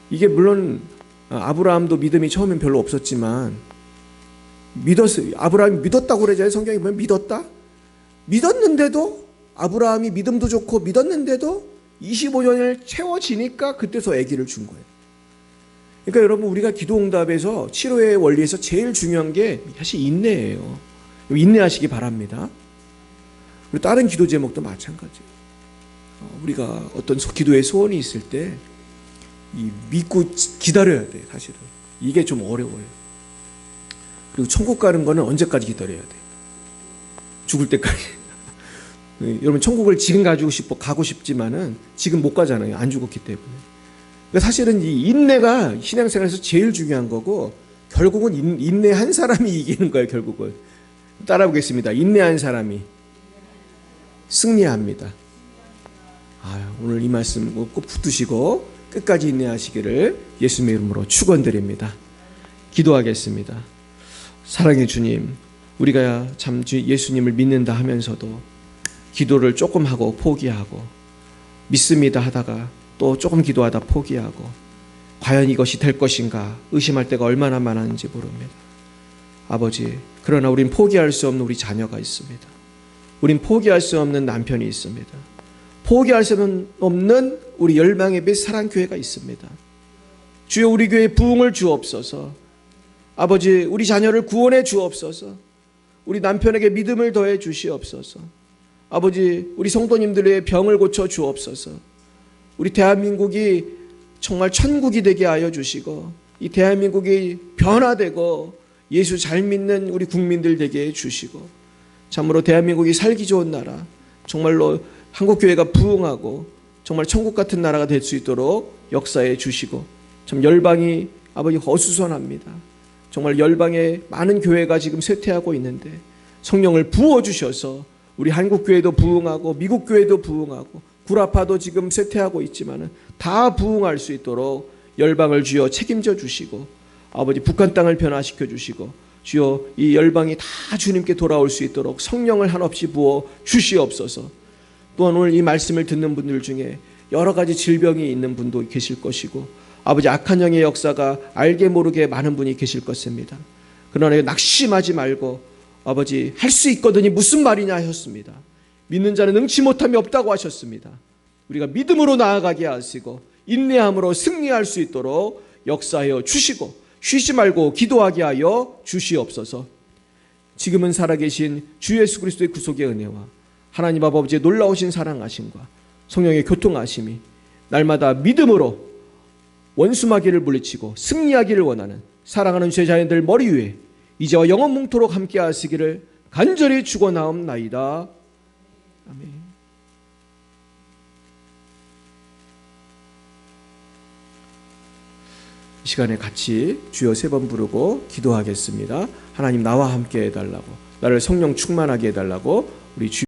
이게 물론 아브라함도 믿음이 처음엔 별로 없었지만 믿었어요. 아브라함이 믿었다고 그러잖아요. 성경에 보면 믿었다? 믿었는데도 아브라함이 믿음도 좋고 믿었는데도 25년을 채워지니까 그때서 아기를 준 거예요. 그러니까 여러분, 우리가 기도 응답에서 치료의 원리에서 제일 중요한 게 사실 인내예요. 인내하시기 바랍니다. 그리고 다른 기도 제목도 마찬가지예요. 우리가 어떤 기도의 소원이 있을 때 믿고 기다려야 돼. 사실은 이게 좀 어려워요. 그리고 천국 가는 거는 언제까지 기다려야 돼? 죽을 때까지. 여러분 천국을 지금 가고 싶지만은 지금 못 가잖아요. 안 죽었기 때문에. 그러니까 사실은 이 인내가 신앙생활에서 제일 중요한 거고, 결국은 인내한 사람이 이기는 거예요. 결국은 따라보겠습니다. 인내한 사람이 승리합니다. 오늘 이 말씀 꼭 붙드시고 끝까지 인내하시기를 예수님의 이름으로 축원드립니다. 기도하겠습니다. 사랑의 주님, 우리가 참 예수님을 믿는다 하면서도 기도를 조금 하고 포기하고, 믿습니다 하다가 또 조금 기도하다 포기하고, 과연 이것이 될 것인가 의심할 때가 얼마나 많았는지 모릅니다. 아버지, 그러나 우린 포기할 수 없는 우리 자녀가 있습니다. 우린 포기할 수 없는 남편이 있습니다. 포기할 수 없는 우리 열방의 빛 사랑교회가 있습니다. 주여, 우리 교회에 부흥을 주옵소서. 아버지, 우리 자녀를 구원해 주옵소서. 우리 남편에게 믿음을 더해 주시옵소서. 아버지, 우리 성도님들의 병을 고쳐 주옵소서. 우리 대한민국이 정말 천국이 되게 하여 주시고, 이 대한민국이 변화되고 예수 잘 믿는 우리 국민들 되게 해 주시고, 참으로 대한민국이 살기 좋은 나라, 정말로 한국교회가 부흥하고 정말 천국 같은 나라가 될 수 있도록 역사해 주시고, 참 열방이 아버지 어수선합니다. 정말 열방에 많은 교회가 지금 쇠퇴하고 있는데 성령을 부어주셔서 우리 한국교회도 부흥하고 미국교회도 부흥하고 구라파도 지금 쇠퇴하고 있지만 다 부흥할 수 있도록 열방을 주여 책임져 주시고, 아버지 북한 땅을 변화시켜 주시고, 주여 이 열방이 다 주님께 돌아올 수 있도록 성령을 한없이 부어 주시옵소서. 또한 오늘 이 말씀을 듣는 분들 중에 여러 가지 질병이 있는 분도 계실 것이고, 아버지 악한 영의 역사가 알게 모르게 많은 분이 계실 것입니다. 그러나 낙심하지 말고, 아버지 할 수 있거든이 무슨 말이냐 하셨습니다. 믿는 자는 능치 못함이 없다고 하셨습니다. 우리가 믿음으로 나아가게 하시고 인내함으로 승리할 수 있도록 역사하여 주시고, 쉬지 말고 기도하게 하여 주시옵소서. 지금은 살아계신 주 예수 그리스도의 구속의 은혜와 하나님 아버지의 놀라우신 사랑하심과 성령의 교통하심이 날마다 믿음으로 원수마귀를 물리치고 승리하기를 원하는 사랑하는 제자인들 머리 위에 이제와 영원 뭉토록 함께 하시기를 간절히 축원하옵나이다. 아멘. 이 시간에 같이 주여 3번 부르고 기도하겠습니다. 하나님, 나와 함께 해달라고, 나를 성령 충만하게 해달라고 우리 주